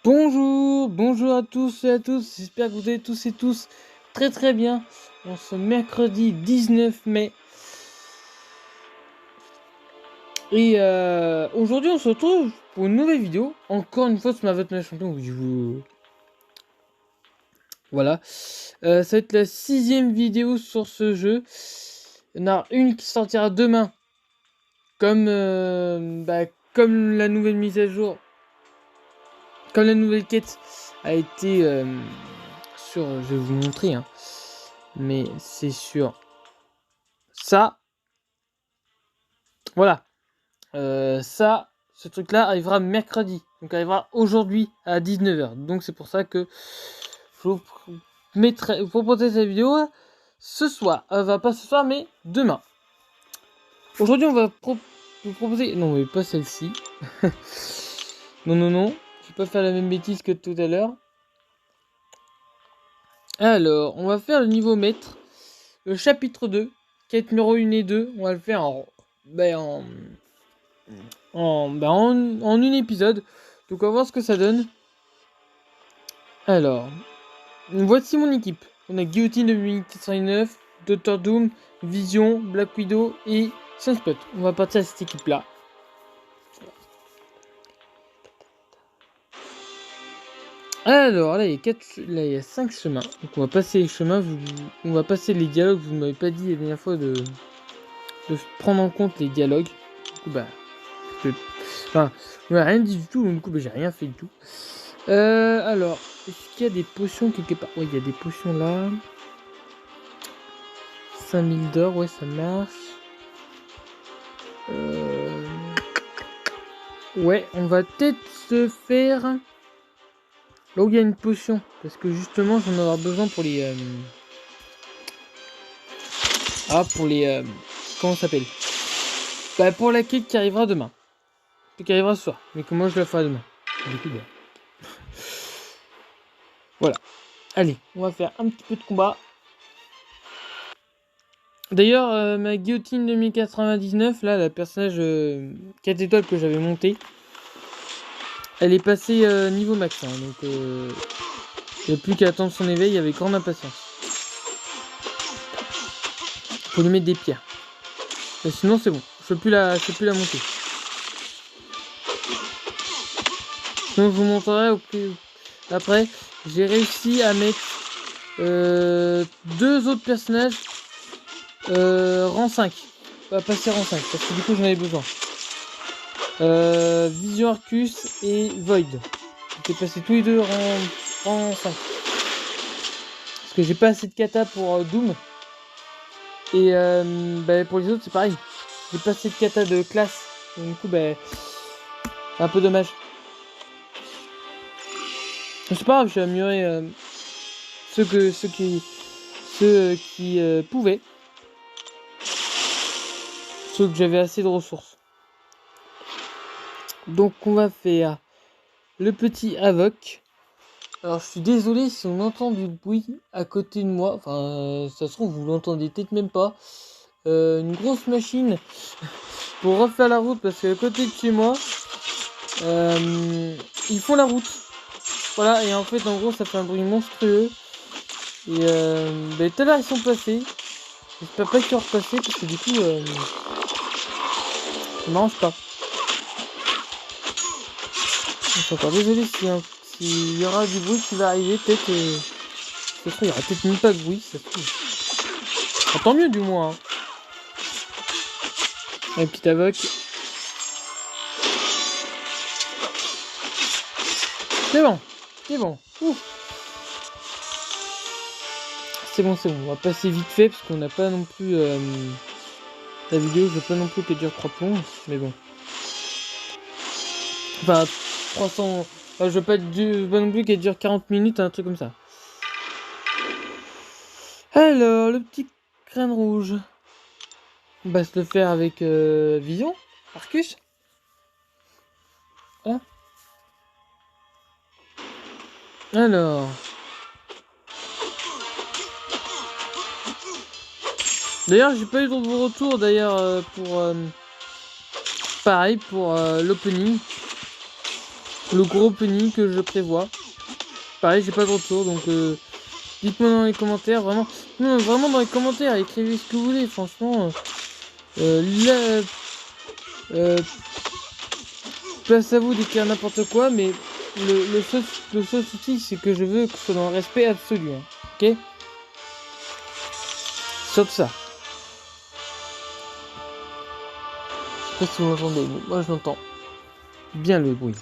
Bonjour à tous et à tous, j'espère que vous allez tous et tous très bien en ce mercredi 19 mai. Et aujourd'hui on se retrouve pour une nouvelle vidéo, encore une fois sur ma votre champion. Voilà, ça va être la 6ème vidéo sur ce jeu. Il y en a une qui sortira demain, comme la nouvelle mise à jour, comme la nouvelle quête a été sur, je vais vous montrer, hein. Mais c'est sur ça. Voilà. Ce truc-là arrivera mercredi. Donc arrivera aujourd'hui à 19h. Donc c'est pour ça que je vous proposer cette vidéo ce soir. Pas ce soir, mais demain. Aujourd'hui, on va vous proposer... Non, mais pas celle-ci. non. Je vais pas faire la même bêtise que tout à l'heure. Alors, on va faire le niveau maître. Le chapitre 2. Quête numéro 1 et 2. On va le faire en une épisode. Donc on va voir ce que ça donne. Alors, voici mon équipe. On a Guillotine de 1409, Dr Doom, Vision, Black Widow et Sunspot. On va partir à cette équipe là. Alors là il y a 5 chemins. Donc on va passer les chemins. On va passer les dialogues. Vous m'avez pas dit la dernière fois de prendre en compte les dialogues. Du coup on n'a rien dit du tout. Donc du coup j'ai rien fait du tout. Alors, est-ce qu'il y a des potions quelque part? Oui, il y a des potions là. 5000 d'or, ouais, ça marche. Ouais, on va peut-être se faire là où il y a une potion. Parce que justement, j'en ai avoir besoin pour les... comment ça s'appelle? Bah, pour la quête qui arrivera demain. Qui arrivera ce soir. Mais que moi, je la ferai demain. Du coup, bah... Voilà. Allez, on va faire un petit peu de combat. D'ailleurs, ma guillotine 2099, là, la personnage 4 étoiles que j'avais monté, elle est passée niveau max. Hein, donc, il n'y a plus qu'à attendre son éveil avec grande impatience. Faut lui mettre des pierres. Mais sinon, c'est bon. Je peux plus la monter. Sinon, je vous montrerai au plus après. J'ai réussi à mettre 2 autres personnages rang 5. Pas passer rang 5 parce que du coup j'en avais besoin. Vision Arcus et Void. J'ai passé tous les deux rang 5. Parce que j'ai pas assez de kata pour Doom. Et pour les autres c'est pareil. J'ai pas assez de kata de classe. Donc du coup c'est un peu dommage. C'est pas grave, j'ai amélioré ceux qui pouvaient. Ceux que j'avais assez de ressources. Donc on va faire le petit Avoc. Alors je suis désolé si on entend du bruit à côté de moi. Enfin ça se trouve vous l'entendez peut-être même pas. Une grosse machine pour refaire la route parce qu'à côté de chez moi ils font la route. Voilà, et en fait en gros ça fait un bruit monstrueux. Et tout à l'heure ils sont passés. J'espère pas qu'ils vont repasser parce que du coup ça m'arrange pas. Je suis encore désolé s'il y aura du bruit qui va arriver, peut-être ça se trouve, il y aura peut-être même pas de bruit, ça se trouve. Enfin, tant mieux du moins. Hein. Un petit avoc. C'est bon. Ouf. C'est bon, on va passer vite fait parce qu'on n'a pas non plus la vidéo, je veux pas non plus qu'elle dure 3 plombs, mais bon. Enfin 300. Enfin, je veux pas non plus qu'elle dure 40 minutes, un truc comme ça. Alors, le petit crâne rouge. On va se le faire avec Vision, Arcus. Voilà. Alors. D'ailleurs, j'ai pas eu de vos retours d'ailleurs pour pareil pour l'opening. le gros opening que je prévois. Pareil, j'ai pas de retour, donc dites-moi dans les commentaires, vraiment. Non, vraiment dans les commentaires, écrivez ce que vous voulez, franchement. Là, place à vous d'écrire n'importe quoi, mais le seul souci, c'est que je veux que ce soit dans le respect absolu, hein, ok? Sauf ça. Je sais pas si vous l'entendez, mais moi je l'entends bien le bruit.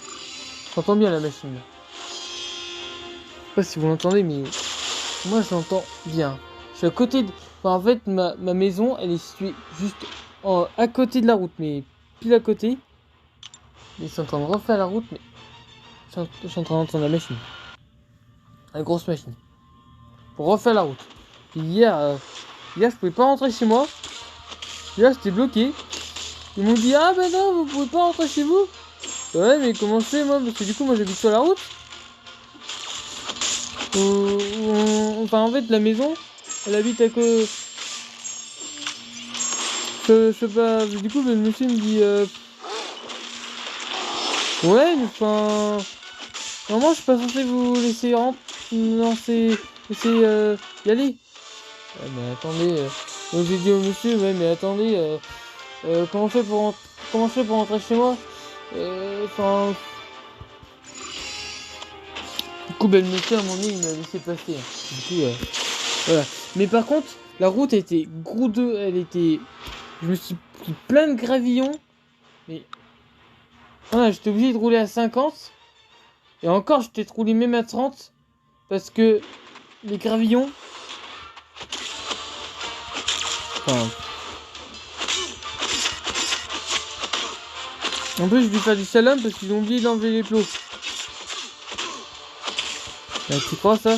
J'entends bien la machine. Là. Je sais pas si vous l'entendez, mais moi je l'entends bien. Je suis à côté de... Enfin, en fait, ma maison, elle est située juste à côté de la route, mais pile à côté. Ils sont en train de refaire la route, mais je suis en train d'entendre la machine. La grosse machine. Pour refaire la route. Et hier, je pouvais pas rentrer chez moi. Hier, j'étais bloqué. Ils m'ont dit, ah ben non, vous pouvez pas rentrer chez vous. Ouais, mais comment je fais, moi? Parce que du coup, moi, j'habite sur la route. Enfin, en fait, la maison, elle habite à côté. Je sais pas. Du coup, le monsieur me dit, ouais, mais enfin... Normalement, je suis pas censé vous laisser rentrer. Non, laisser y aller. Ouais, mais attendez. Donc j'ai dit au monsieur, ouais, mais attendez. Comment je fais pour rentrer chez moi? Enfin... Du coup, ben, le monsieur, à un moment donné, il m'a laissé passer. Hein. Du coup, voilà. Mais par contre, la route était elle était... Je me suis pris plein de gravillons. Mais... Voilà, j'étais obligé de rouler à 50. Et encore, j'étais roulé même à 30. Parce que les gravillons... Enfin... En plus, j'ai dû faire du slalom parce qu'ils ont oublié d'enlever les plots. Tu crois ça?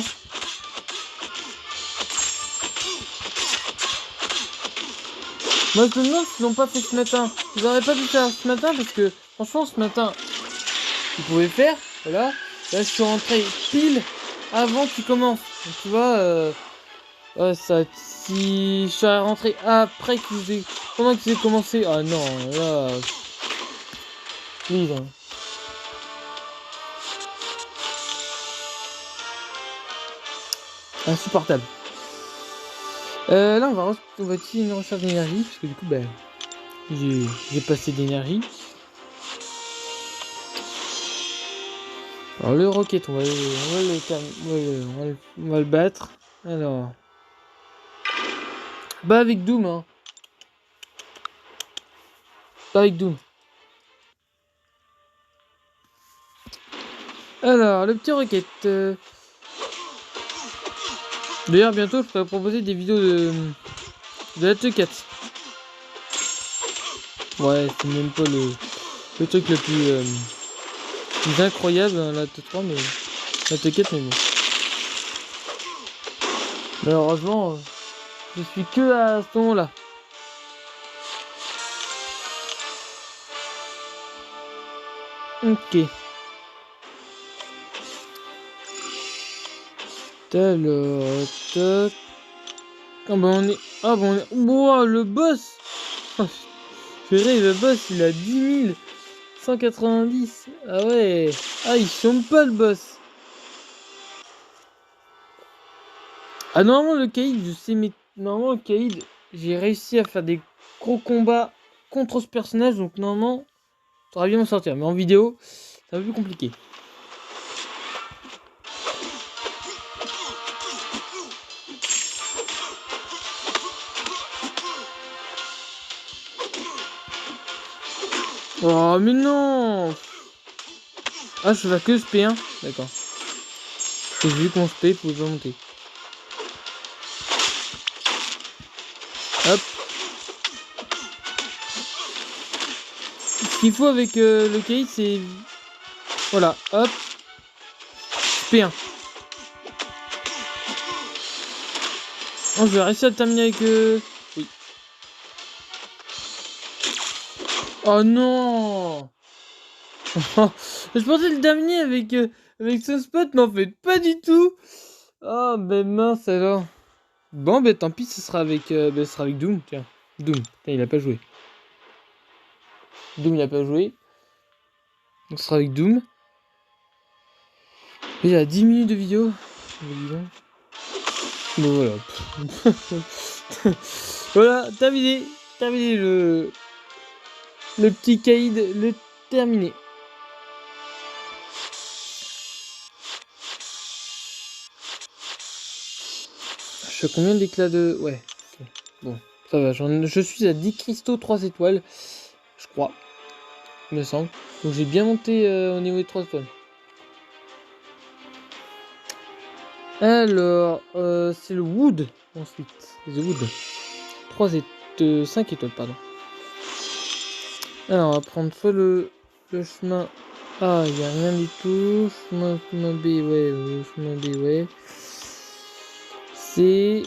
Moi, je me demande s'ils l'ont pas fait ce matin. Ils auraient pas dû faire ce matin parce que, franchement, ce matin, ils pouvaient faire. Voilà. Là, je suis rentré pile avant qu'ils commencent. Donc, tu vois, ouais, ça, si je suis rentré après pendant qu'ils aient commencé. Ah non, là. Please, hein. Insupportable. Là, on va utiliser une recharge d'énergie parce que du coup, ben, j'ai passé d'énergie. Alors le rocket, on va le battre. Alors, bah avec Doom, hein. Pas avec Doom. Alors, le petit rocket. D'ailleurs, bientôt, je pourrais proposer des vidéos de la T4. Ouais, c'est même pas le truc le plus incroyable, hein, la T3, mais la T4, mais bon. Malheureusement, je suis que à ce moment-là. Ok. Alors, tac. Ah bah on est... Ah bah on est... Wow, le boss. Oh, purée, le boss, il a 10 190. Ah ouais. Ah, il chante pas, le boss. Ah, normalement, le Kaïd, je sais, mais... Normalement, le Kaïd, j'ai réussi à faire des gros combats contre ce personnage, donc normalement, ça devrait bien m'en sortir. Mais en vidéo, c'est un peu plus compliqué. Oh, mais non! Ah, je fais que ce P1. D'accord. J'ai vu qu'on se paye, faut pas monter. Hop. Ce qu'il faut avec le Kaïd, c'est... Voilà, hop. P1. Oh, je vais réussir à le terminer avec... Oui. Oh non! Je pensais le terminer avec ce spot, mais en fait, pas du tout! Oh, ben mince alors. Bon, ben tant pis, ce sera avec Doom, tiens. Doom, tiens, il a pas joué. Doom, il a pas joué. Donc ce sera avec Doom. Il y a 10 minutes de vidéo. Bon voilà. Voilà, terminé. Terminé le petit caïd, le terminé. Je fais combien d'éclats de... Ouais. Okay. Bon, ça va. Je suis à 10 cristaux 3 étoiles. Je crois. Il me semble. Donc j'ai bien monté au niveau des 3 étoiles. Alors, c'est le Wood. Ensuite, The Wood. 5 étoiles, pardon. Alors, on va prendre soit le chemin A, il n'y a rien du tout. Chemin B, ouais, chemin B, ouais. C.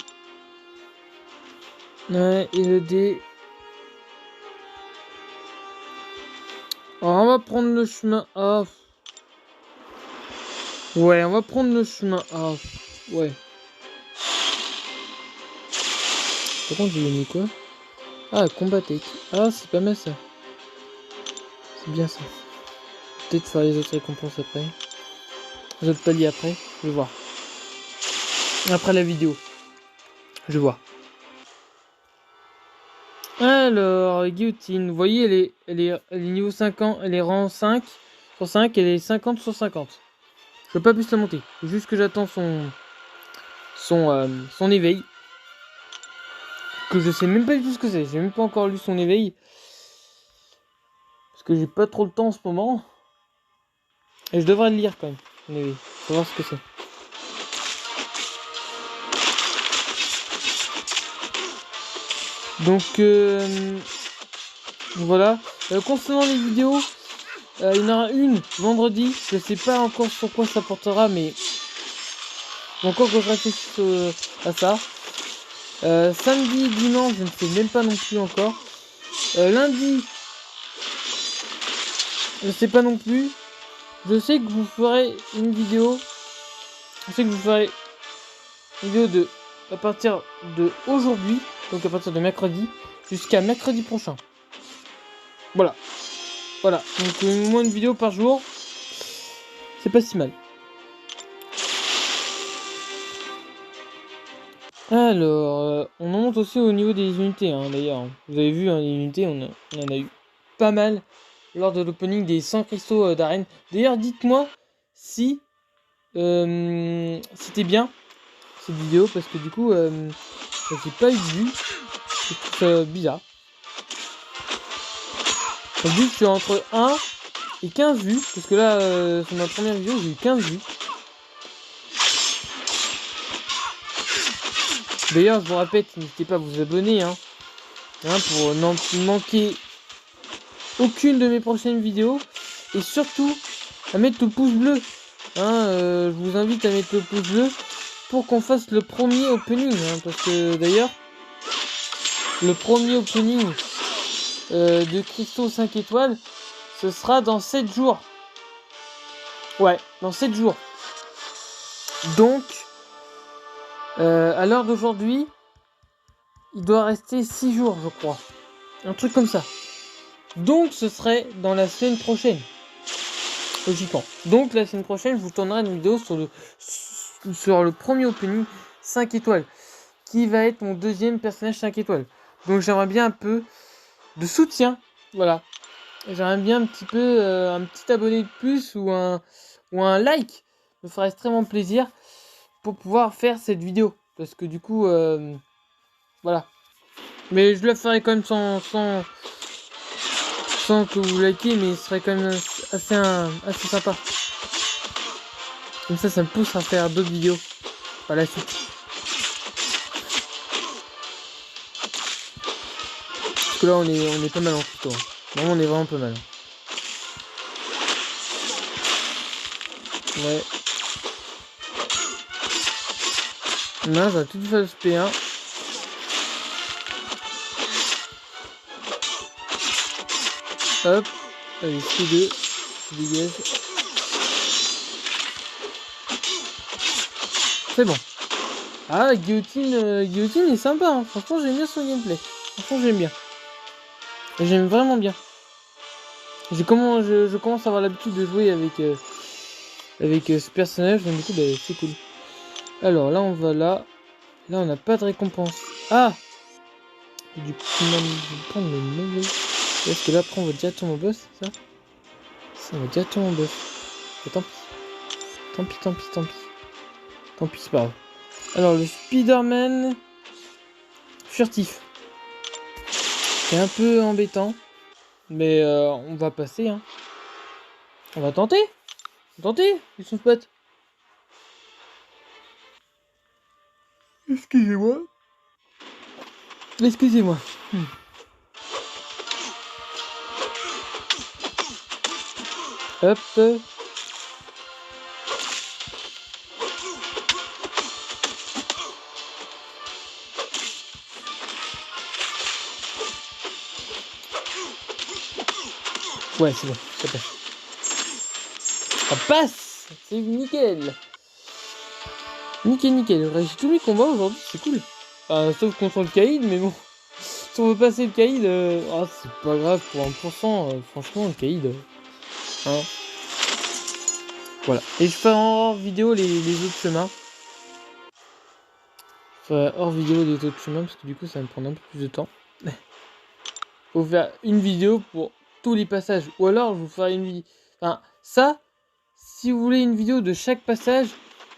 Ouais, et le D. Alors, on va prendre le chemin A. Ouais, on va prendre le chemin A. Ouais. Par contre, j'ai mis quoi? Ah, combat tech. Ah, c'est pas mal ça. C'est bien ça. Peut-être faire les autres récompenses après. Les autres paliers après. Je vais voir. Après la vidéo. Je vois. Alors, guillotine. Vous voyez, elle est niveau 50. Elle est rang 5 sur 5. Elle est 50 sur 50. Je peux pas plus la monter. Juste que j'attends son éveil. Que je sais même pas du tout ce que c'est. J'ai même pas encore lu son éveil. Parce que j'ai pas trop le temps en ce moment. Et je devrais le lire quand même. Son éveil. Pour voir ce que c'est. Donc voilà. Concernant les vidéos, il y en aura une vendredi. Je sais pas encore sur quoi ça portera, mais encore que je réfléchisse à ça. Samedi et dimanche, je ne sais même pas non plus encore. Lundi, je ne sais pas non plus. Je sais que vous ferez une vidéo. Je sais que vous ferez une vidéo à partir de aujourd'hui, donc à partir de mercredi, jusqu'à mercredi prochain. Voilà. Voilà. Donc moins de vidéos par jour. C'est pas si mal. Alors, on en monte aussi au niveau des unités, hein, d'ailleurs. Vous avez vu, hein, les unités, on en a eu pas mal lors de l'opening des 100 cristaux d'arène. D'ailleurs, dites-moi si c'était bien cette vidéo, parce que du coup, j'ai pas eu de vue. Je trouve ça bizarre. Donc, vu que je suis entre 1 et 15 vues, parce que là, sur ma première vidéo, j'ai eu 15 vues. D'ailleurs, je vous répète, n'hésitez pas à vous abonner, hein, pour n'en manquer aucune de mes prochaines vidéos. Et surtout, à mettre le pouce bleu. Je vous invite à mettre le pouce bleu pour qu'on fasse le premier opening. Parce que d'ailleurs, le premier opening de cristaux 5 étoiles, ce sera dans 7 jours. Ouais, dans 7 jours. Donc, à l'heure d'aujourd'hui, il doit rester 6 jours, je crois. Un truc comme ça. Donc, ce serait dans la semaine prochaine. Logiquement. Donc, la semaine prochaine, je vous tournerai une vidéo sur le premier opening 5 étoiles. Qui va être mon deuxième personnage 5 étoiles. Donc, j'aimerais bien un peu de soutien. Voilà. J'aimerais bien un petit peu un petit abonné de plus ou un like. Me ferait extrêmement plaisir pour pouvoir faire cette vidéo. Parce que du coup, voilà. Mais je la ferai quand même sans que vous likez, mais ce serait quand même assez sympa. Comme ça me pousse à faire d'autres vidéos par la suite. Parce que là, on est pas mal en couteau. Vraiment, on est vraiment pas mal. Ouais. Là, j'ai tout fait le P1. Hop. Allez, C2. Je dégage. C'est bon. Ah, guillotine est sympa. Hein. Franchement, j'aime bien son gameplay. Franchement, j'aime bien. J'aime vraiment bien. Je commence à avoir l'habitude de jouer avec avec ce personnage, donc du coup, bah, c'est cool. Alors là, on va là. Là, on n'a pas de récompense. Ah! Du coup, finalement, je vais prendre le mauvais. Est-ce que là, après, on va directement au boss, c'est ça? Ça, on va directement au boss. Mais tant pis. Tant pis, tant pis, tant pis. Tant pis, c'est pas grave. Alors, le Spider-Man furtif. C'est un peu embêtant. Mais on va passer, hein. On va tenter. Tenter, ils sont potes. Excusez-moi. Excusez-moi. Hop. Ouais, c'est bon, ça passe. Ça passe. C'est nickel. Nickel, nickel. J'ai tous mes combats aujourd'hui, c'est cool. Sauf contre le Kaïd, mais bon. Si on veut passer le Kaïd, c'est pas grave pour 1%. Franchement, le Kaïd. Hein. Voilà. Et je ferai en hors vidéo les autres chemins. Je ferai hors vidéo les autres chemins parce que du coup, ça va me prendre un peu plus de temps. Faut faire une vidéo pour tous les passages. Ou alors, je vous ferai une vidéo. Enfin, ça, si vous voulez une vidéo de chaque passage,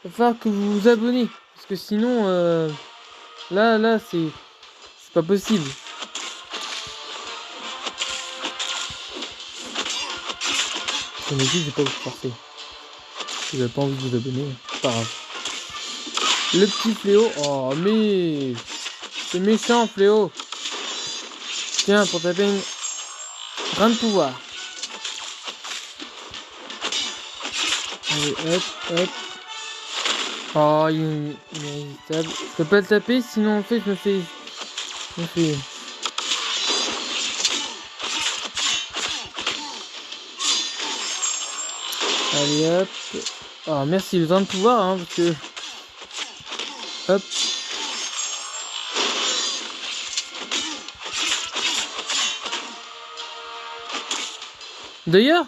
il va falloir que vous vous abonnez. Parce que sinon, là, c'est pas possible. Je me dis, je vais pas vous forcer. Si vous n'avez pas envie de vous abonner, c'est pas grave. Le petit Fléau. Oh, mais... C'est méchant, Fléau. Tiens, pour taper une... Grain de pouvoir. Allez, hop, hop. Oh, il est irrésistible. Je peux pas le taper, sinon en fait, je me fais... Allez, hop. Oh, merci, le grain de pouvoir, hein, parce que... Hop. D'ailleurs,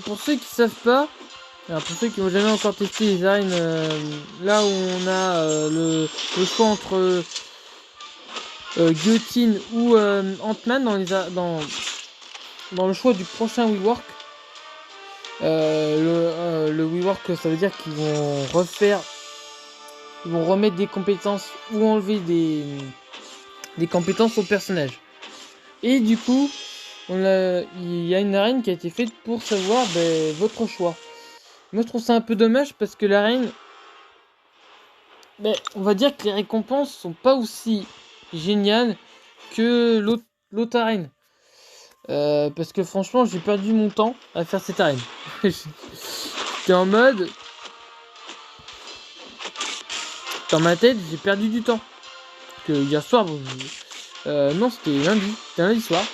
pour ceux qui savent pas, alors pour ceux qui n'ont jamais encore testé les arènes, là où on a le choix entre Guillotine ou Ant-Man dans le choix du prochain WeWork, le WeWork, ça veut dire qu'ils vont remettre des compétences ou enlever des compétences au personnage. Et du coup, il y a une arène qui a été faite pour savoir votre choix. Moi je trouve ça un peu dommage parce que l'arène, on va dire que les récompenses sont pas aussi géniales que l'autre arène. Parce que franchement j'ai perdu mon temps à faire cette arène. J'étais en mode... Dans ma tête j'ai perdu du temps. Parce que hier soir... non, c'était lundi soir.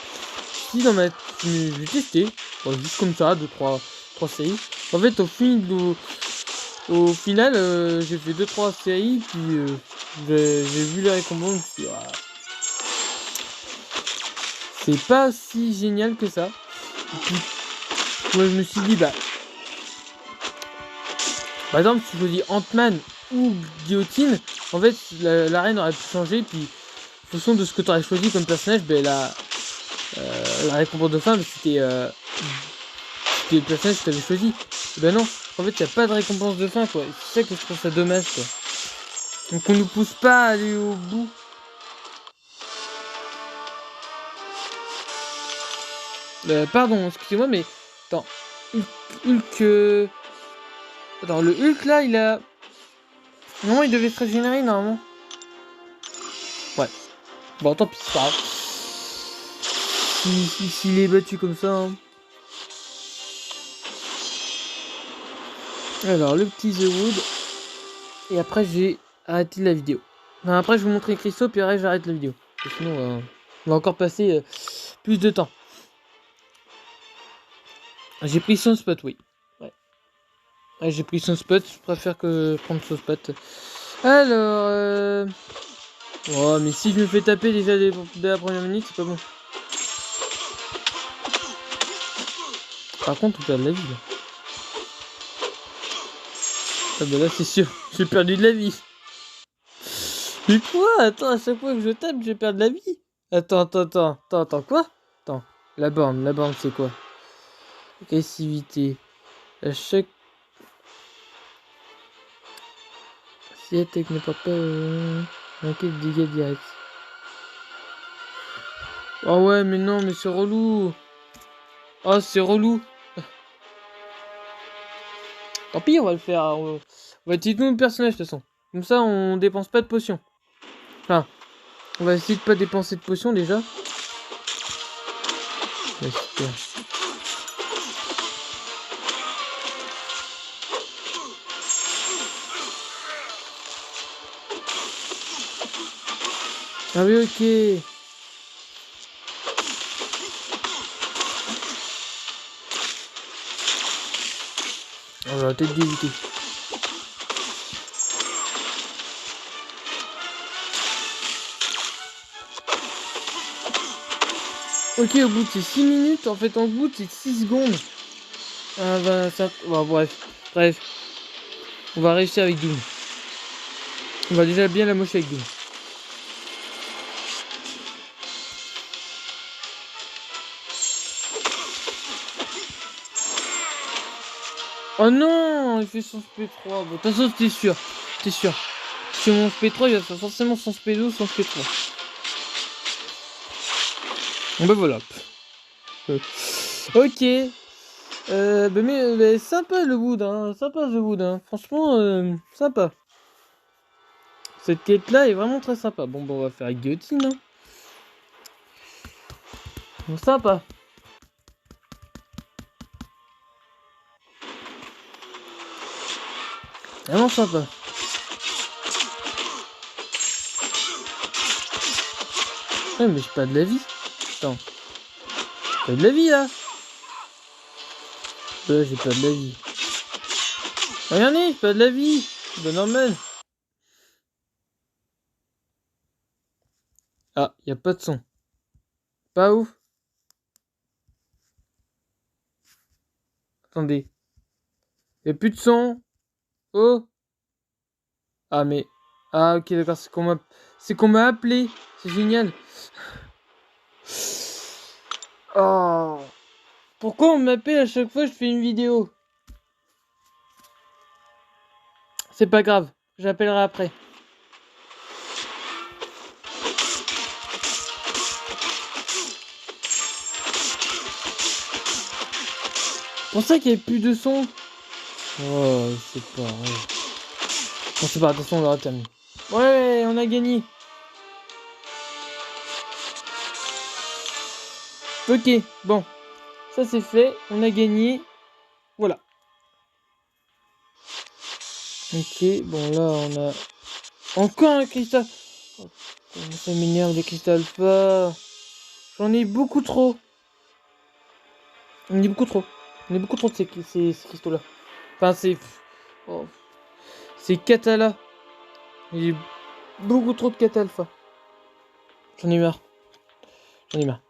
Si dans ma... J'ai testé, juste comme ça, 2-3 séries. En fait, au final, j'ai fait 2-3 séries, puis j'ai vu les récompenses, je me suis dit, ah, c'est pas si génial que ça. Et puis, moi, je me suis dit, par exemple, si je choisis Ant-Man ou Guillotine, en fait, l'arène aurait pu changer, puis en fonction de ce que tu aurais choisi comme personnage, la récompense de fin, c'était le personnage que tu avais choisi. Et non, en fait, il n'y a pas de récompense de fin, quoi. C'est ça que je trouve ça dommage, quoi. Donc on nous pousse pas à aller au bout. Pardon, excusez-moi, mais... Attends. Hulk... Attends, le Hulk, là, il a... Non, il devait se régénérer, normalement. Ouais. Bon, tant pis, c'est pas grave. S'il est battu comme ça... Hein. Alors, le petit The Wood. Et après, j'ai arrêté la vidéo. Enfin, après, je vais vous montrer Christo, puis après, j'arrête la vidéo. Et sinon, on va encore passer plus de temps. J'ai pris son spot, oui. Ouais, j'ai pris son spot, je préfère que prendre son spot. Alors, oh, mais si je me fais taper déjà dès la première minute, c'est pas bon. Par contre, on perd de la vie, là. Ah bah là c'est sûr, j'ai perdu de la vie. Mais quoi? Attends, à chaque fois que je tape, je perds de la vie. Attends, quoi? Attends, la borne c'est quoi? Agressivité. À chaque... Si attaque ne porte pas... manquer de dégâts directs. Oh ouais, mais non, mais c'est relou. Oh, c'est relou. Tant pis, on va le faire. On va utiliser nos personnages de toute façon. Comme ça, on dépense pas de potions. Enfin, on va essayer de pas dépenser de potions déjà. Ouais, super. Ah oui, ok. On va peut-être d'éviter. Ok, au bout de ces 6 minutes, en fait, en bout de ces 6 secondes. Ah bah, ça... Bon, bref. On va réussir avec Doom. On va déjà bien la mocher avec Doom. Oh non, il fait son SP3. Bon, de toute façon, t'es sûr. Si mon SP3, il va faire forcément son SP2 ou son SP3. Bon, bah voilà. Ok. Mais sympa le wood, hein. Sympa le wood, hein. Franchement, sympa. Cette quête-là est vraiment très sympa. Bon, bah, on va faire avec guillotine, hein. Bon, sympa. Vraiment sympa. Ouais, mais j'ai pas de la vie. Attends. J'ai pas de la vie, là. Ouais, j'ai pas de la vie. Regardez, j'ai pas de la vie. Bah, normal. Ah, y a pas de son. Pas ouf. Attendez. Y a plus de son. Oh. Ah, mais... Ah, ok, d'accord, c'est qu'on m'a appelé. C'est génial. Oh. Pourquoi on m'appelle à chaque fois que je fais une vidéo? C'est pas grave, j'appellerai après. C'est pour ça qu'il n'y avait plus de son. Oh, c'est pas vrai. Bon, c'est pas, attention, on l'aura terminé. Ouais, on a gagné. Ok, bon. Ça c'est fait, on a gagné. Voilà. Ok, bon là on a... Encore un cristal. Oh, ça m'énerve les cristals alpha. J'en ai beaucoup trop. On est beaucoup trop. On est beaucoup trop de ces cristaux-là. Enfin, c'est... Oh. C'est Katala. Il y a beaucoup trop de Kata alpha. J'en ai marre. J'en ai marre.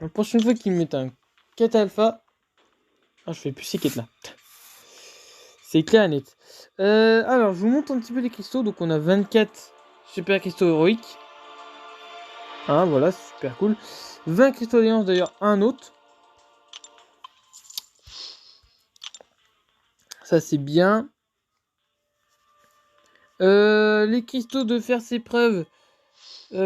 La prochaine fois qu'ils me mettent un Kata alpha... Ah, je fais plus ces quêtes là. C'est clair et net. Alors, je vous montre un petit peu les cristaux. Donc, on a 24 super cristaux héroïques. Hein, voilà, c'est super cool. 20 cristaux d'alliance, d'ailleurs, un autre. Ça, c'est bien. Les cristaux de faire ses preuves.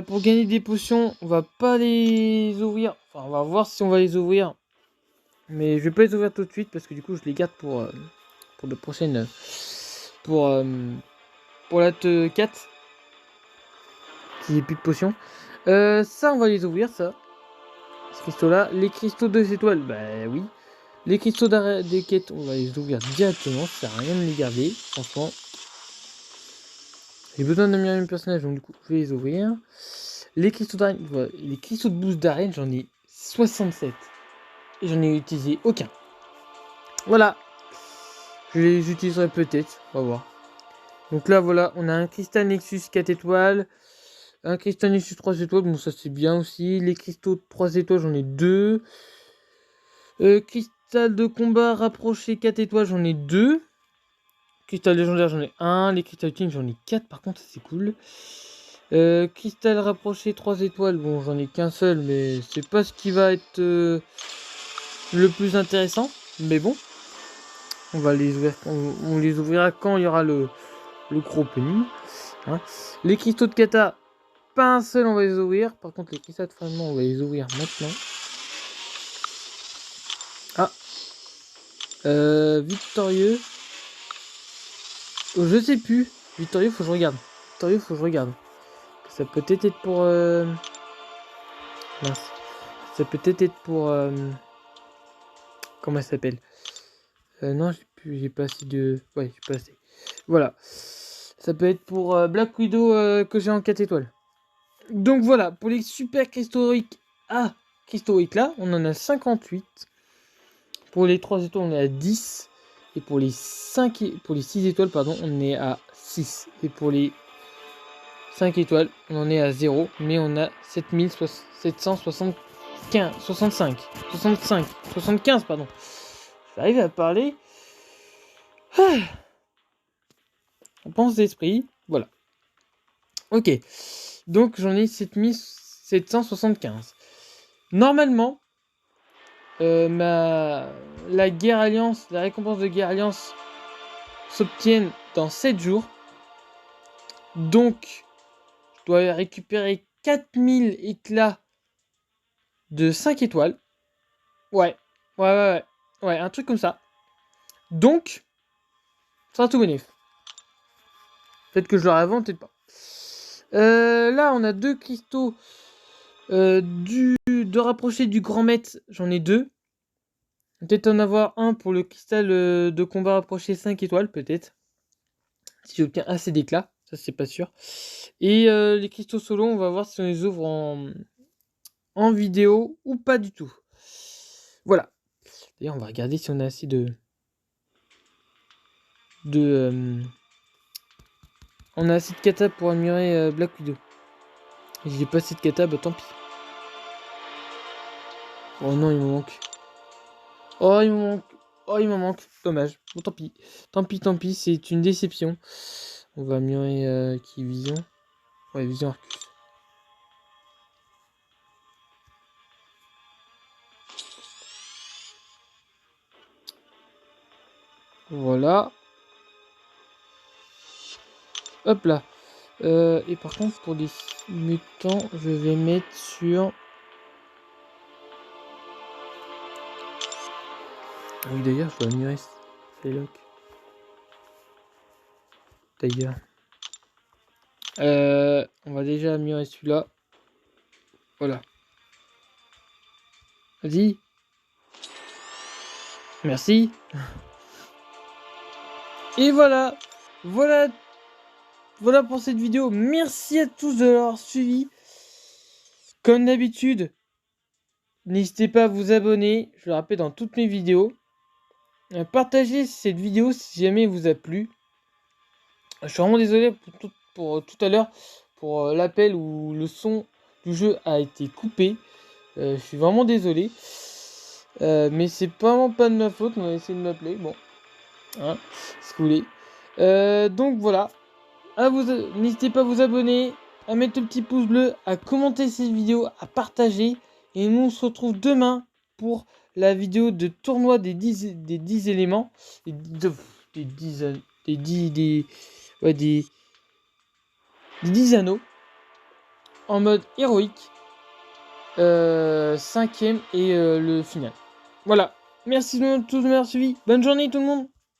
Pour gagner des potions, on va pas les ouvrir. Enfin, on va voir si on va les ouvrir. Mais je vais pas les ouvrir tout de suite parce que du coup, je les garde pour de prochaines. Pour la 4. Si j'ai plus de potions. Ça, on va les ouvrir, ça. Ces cristaux-là. Les cristaux 2 étoiles, bah oui. Les cristaux des quêtes, on va les ouvrir directement. Ça sert à rien de les garder, franchement. J'ai besoin d'améliorer mes personnages, donc du coup, je vais les ouvrir. Les cristaux d'arène, voilà, les cristaux de boost d'arène, j'en ai 67. Et j'en ai utilisé aucun. Voilà. Je les utiliserai peut-être, on va voir. Donc là, voilà, on a un cristal Nexus 4 étoiles. Un cristal Nexus 3 étoiles, bon ça c'est bien aussi. Les cristaux 3 étoiles, j'en ai 2. cristal de combat rapproché 4 étoiles, j'en ai 2. Cristal légendaire, j'en ai 1. Les cristals ultimes, j'en ai 4. Par contre, c'est cool. Cristal rapproché 3 étoiles, bon, j'en ai qu'un seul, mais c'est pas ce qui va être le plus intéressant. Mais bon, on va les ouvrir. On les ouvrira quand il y aura le gros opening. Hein. Les cristaux de kata, pas un seul, on va les ouvrir. Par contre, les cristaux de fragment, on va les ouvrir maintenant. Ah, victorieux. Oh, je sais plus. Victorieux, faut que je regarde. Victorieux, faut que je regarde. Ça peut peut-être être pour. Mince. Ça peut peut-être être pour. Comment elle s'appelle? Non, j'ai pas assez de. Ouais, j'ai pas assez. Voilà. Ça peut être pour Black Widow que j'ai en 4 étoiles. Donc voilà, pour les super cristoriques. Ah, cristoriques là, on en a 58. Pour les 3 étoiles, on est à 10. Et pour les 6 étoiles, pardon, on est à 6. Et pour les 5 étoiles, on en est à 0. Mais on a 7775. 75, pardon. J'arrive à parler. On pense d'esprit. Voilà. Ok. Donc j'en ai 7775. Normalement, la guerre alliance, la récompense de guerre alliance s'obtiennent dans 7 jours. Donc, je dois récupérer 4000 éclats de 5 étoiles. Ouais, un truc comme ça. Donc, ça sera tout bénef. Peut-être que je l'aurai avant, peut-être pas. Là, on a 2 cristaux de rapprocher du grand maître. J'en ai 2. Peut-être en avoir un pour le cristal de combat rapproché 5 étoiles, peut-être. Si j'obtiens assez d'éclats, ça c'est pas sûr. Et les cristaux solo, on va voir si on les ouvre en vidéo ou pas du tout. Voilà. D'ailleurs, on va regarder si on a assez on a assez de kata pour admirer Black Widow. Et j'ai pas assez de kata, bah tant pis. Oh non, il me manque. Oh, il me manque. Oh, il m'en manque. Dommage. Bon, tant pis. Tant pis, c'est une déception. On va améliorer qui Vision. Ouais, Vision Arcus. Voilà. Hop là. Et par contre, pour les mutants, je vais mettre sur... Oui, d'ailleurs, je dois améliorer Psylocke. D'ailleurs. On va déjà améliorer celui-là. Voilà. Vas-y. Merci. Et voilà. Voilà pour cette vidéo. Merci à tous de l'avoir suivi. Comme d'habitude, n'hésitez pas à vous abonner. Je le rappelle dans toutes mes vidéos. Partagez cette vidéo si jamais elle vous a plu. Je suis vraiment désolé pour tout à l'heure. Pour l'appel où le son du jeu a été coupé. Je suis vraiment désolé. Mais c'est vraiment pas de ma faute. On a essayé de m'appeler. Bon. Hein, si vous voulez. Donc voilà. N'hésitez pas à vous abonner, à mettre le petit pouce bleu, à commenter cette vidéo, à partager. Et nous on se retrouve demain pour la vidéo de tournoi des 10 éléments. Des 10 anneaux. En mode héroïque. 5ème et le final. Voilà. Merci de m'avoir suivi. Bonne journée tout le monde.